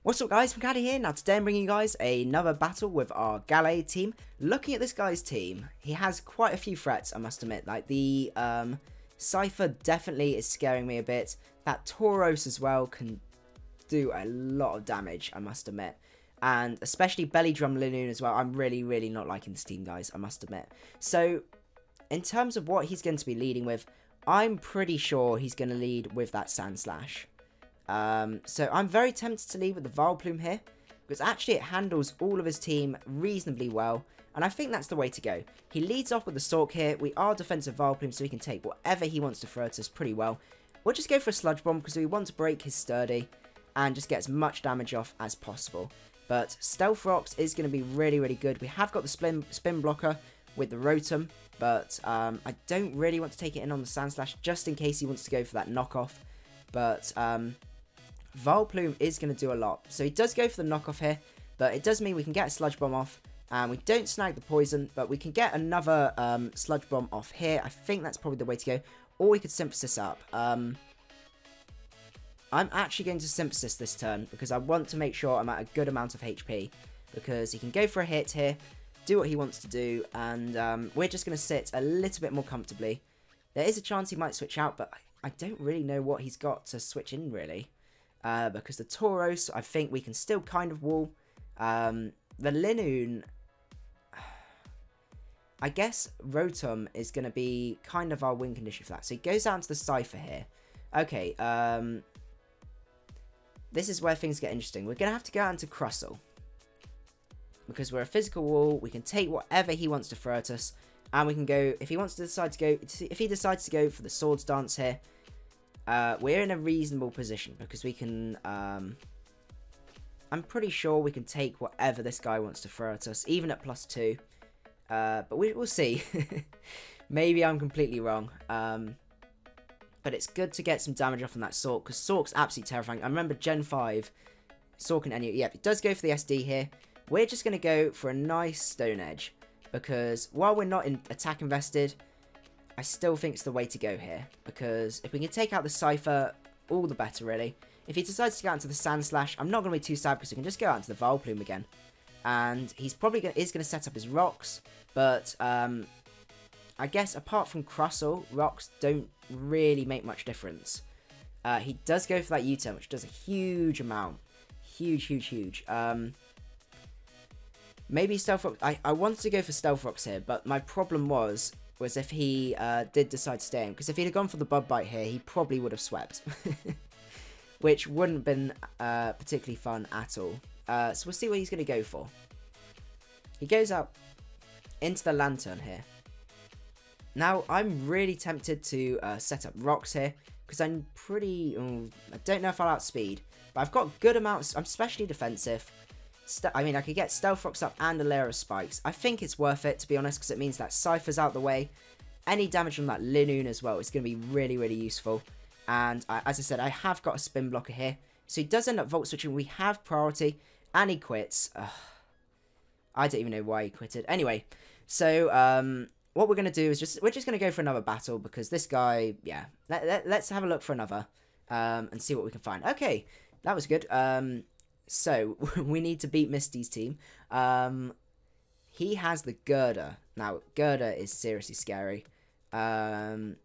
What's up guys, macadii here. Now today I'm bringing you guys another battle with our Gallade team. Looking at this guy's team, he has quite a few threats, I must admit. Like the Cypher definitely is scaring me a bit. That Tauros as well can do a lot of damage, I must admit. And especially Belly Drum Linoon as well. I'm really not liking this team, guys, I must admit. So in terms of what he's going to be leading with, I'm pretty sure he's going to lead with that Sand Slash. So I'm very tempted to lead with the Vileplume here, because actually it handles all of his team reasonably well, and I think that's the way to go. He leads off with the Stalk here. We are defensive Vileplume, so he can take whatever he wants to throw at us pretty well. We'll just go for a Sludge Bomb, because we want to break his Sturdy, and just get as much damage off as possible. But Stealth Rocks is going to be really good. We have got the spin blocker with the Rotom, but I don't really want to take it in on the Sand Slash, just in case he wants to go for that knockoff. But Vileplume is going to do a lot. So he does go for the knockoff here, but it does mean we can get a Sludge Bomb off, and we don't snag the poison, but we can get another Sludge Bomb off here. I think that's probably the way to go. Or we could Synthesis up. I'm actually going to Synthesis this turn, because I want to make sure I'm at a good amount of HP, because he can go for a hit here, do what he wants to do, and we're just going to sit a little bit more comfortably. There is a chance he might switch out, but I don't really know what he's got to switch in, really. Because the Tauros, I think we can still kind of wall. The Linoon, I guess Rotom is going to be kind of our win condition for that. So he goes down to the Cypher here. Okay, this is where things get interesting. We're going to have to go out into Crustle, because we're a physical wall. We can take whatever he wants to throw at us, and we can go, if he decides to go for the Swords Dance here, we're in a reasonable position, because we can, I'm pretty sure we can take whatever this guy wants to throw at us, even at +2, but we'll see. Maybe I'm completely wrong, but it's good to get some damage off on that Sork, because Sork's absolutely terrifying. I remember Gen 5, Sork and Enu, yep, it does go for the SD here. We're just going to go for a nice Stone Edge, because while we're not in attack invested, I still think it's the way to go here, because if we can take out the Cypher, all the better, really. If he decides to go out into the Sand Slash, I'm not going to be too sad, because we can just go out into the Vileplume again. And he's probably going to set up his rocks, but I guess apart from Crustle, rocks don't really make much difference. He does go for that U-turn, which does a huge amount. Huge. Maybe Stealth Rocks. I wanted to go for Stealth Rocks here, but my problem was if he did decide to stay in. Because if he'd have gone for the Bud Bite here, he probably would have swept. Which wouldn't have been particularly fun at all. So we'll see what he's going to go for. He goes up into the Lantern here. Now, I'm really tempted to set up Rocks here, because I'm pretty... I don't know if I'll outspeed, but I've got good amounts... I'm especially defensive. I mean, I could get Stealth Rocks up and a layer of Spikes. I think it's worth it, to be honest, because it means that Cypher's out the way. Any damage from that Linoon as well is going to be really useful. And as I said, I have got a Spin Blocker here. So he does end up Volt Switching. We have priority, and he quits. I don't even know why he quitted. Anyway, so what we're going to do is we're just going to go for another battle, because this guy, yeah, let's have a look for another and see what we can find. Okay, that was good. So, we need to beat Misty's team. He has the Girder. Now, Girder is seriously scary. I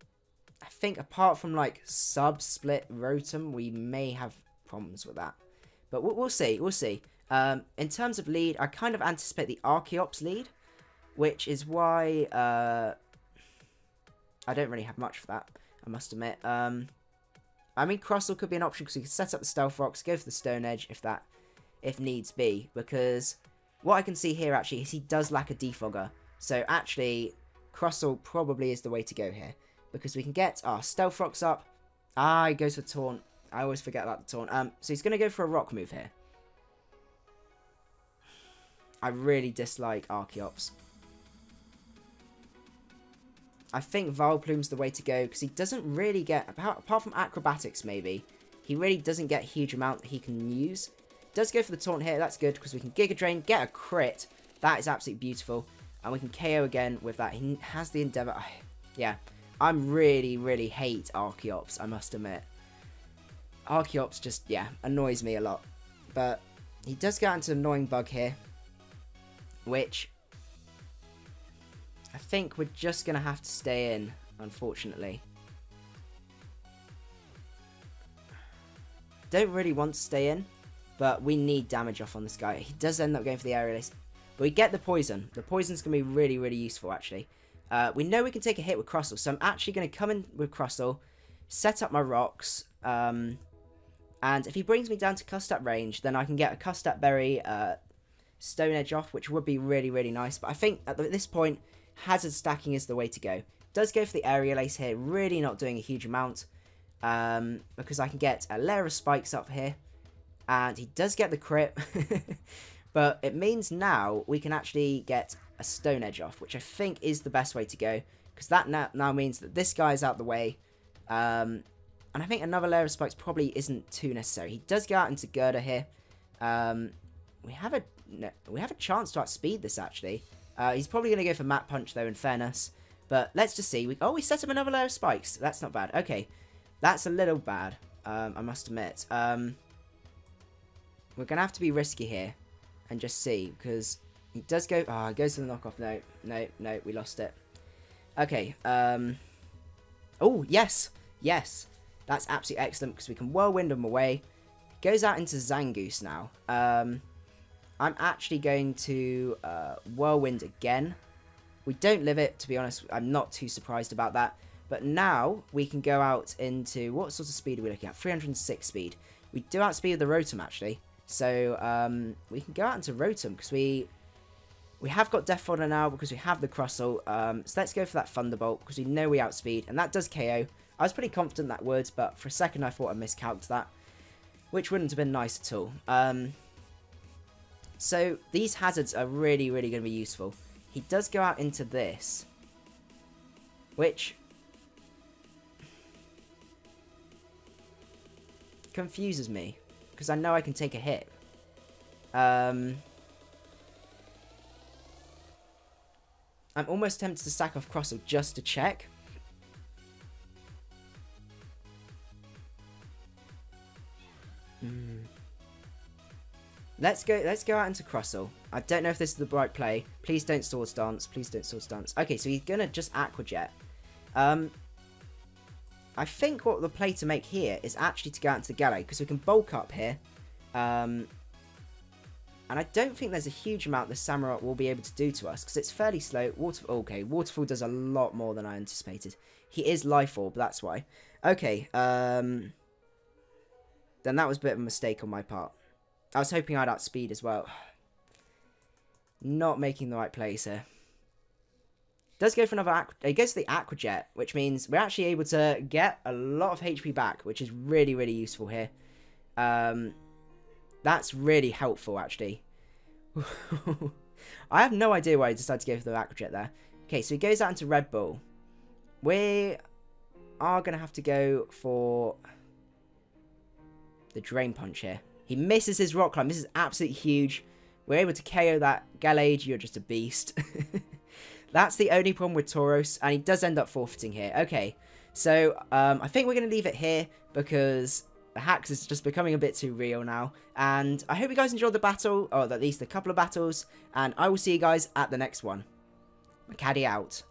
think apart from, like, sub-split Rotom, we may have problems with that. But we'll see. In terms of lead, I kind of anticipate the Archeops lead, which is why I don't really have much for that, I must admit. I mean, Crustle could be an option, because we could set up the Stealth Rocks, go for the Stone Edge if needs be, because what I can see here actually is he does lack a Defogger. So actually, Crustle probably is the way to go here, because we can get our Stealth Rocks up. He goes for Taunt. I always forget about the Taunt. So he's going to go for a Rock move here. I really dislike Archeops. I think Vileplume's the way to go, because he doesn't really get, apart from Acrobatics maybe, he really doesn't get a huge amount that he can use. Does go for the Taunt here, that's good, because we can Giga Drain, get a crit, that is absolutely beautiful, and we can KO again with that. He has the Endeavour, yeah, I'm really hate Archeops, I must admit. Archeops just, yeah, annoys me a lot, but He does get into an annoying bug here, which I think we're just going to have to stay in, unfortunately. Don't really want to stay in, but we need damage off on this guy. He does end up going for the Aerialist, but we get the poison. The poison's going to be really, really useful, actually. We know we can take a hit with Crustle, so I'm actually going to come in with Crustle, set up my rocks, and if he brings me down to Custap range, then I can get a Custap Berry Stone Edge off, which would be really, really nice. But I think at this point, Hazard stacking is the way to go. Does go for the Aerial Ace here, really not doing a huge amount, because I can get a layer of spikes up here, and he does get the crit, but it means now we can actually get a Stone Edge off, which I think is the best way to go, because that now means that this guy's out the way, and I think another layer of spikes probably isn't too necessary. He does go out into Girder here. We have a chance to outspeed this, actually. He's probably going to go for Map Punch, though, in fairness. But let's just see. We set up another layer of spikes. That's not bad. Okay, that's a little bad, I must admit. We're going to have to be risky here and just see, because he does go... Oh, he goes to the knockoff. No, we lost it. Okay, oh, yes, yes. That's absolutely excellent, because we can Whirlwind him away. He goes out into Zangoose now. I'm actually going to Whirlwind again. We don't live it, to be honest. I'm not too surprised about that. But now we can go out into... What sort of speed are we looking at? 306 speed. We do outspeed the Rotom, actually. So we can go out into Rotom, because we have got Death Fodder now, because we have the Crustle. So let's go for that Thunderbolt, because we know we outspeed. And that does KO. I was pretty confident that would, but for a second I thought I miscalculated that, which wouldn't have been nice at all. So these hazards are really, really going to be useful. He does go out into this, which confuses me, because I know I can take a hit. I'm almost tempted to sack off Crustle just to check. Let's go out into Crustle. I don't know if this is the right play. Please don't Swords Dance. Please don't Swords Dance. Okay, so he's gonna just Aqua Jet. I think what the play to make here is actually to go out into the Gallade, because we can bulk up here. And I don't think there's a huge amount the Samurott will be able to do to us, because it's fairly slow. Okay, Waterfall does a lot more than I anticipated. He is Life Orb, that's why. Okay, then that was a bit of a mistake on my part. I was hoping I'd outspeed as well. Not making the right plays here. Does go for another... He goes to the Aqua Jet, which means we're actually able to get a lot of HP back, which is really, really useful here. That's really helpful, actually. I have no idea why he decided to go for the Aqua Jet there. Okay, so he goes out into Red Bull. We are going to have to go for the Drain Punch here. He misses his Rock Climb. This is absolutely huge. We're able to KO that. Gallade, you're just a beast. That's the only problem with Tauros, and he does end up forfeiting here. Okay, so I think we're going to leave it here, because the hacks is just becoming a bit too real now. And I hope you guys enjoyed the battle, or at least a couple of battles, and I will see you guys at the next one. Macadii out.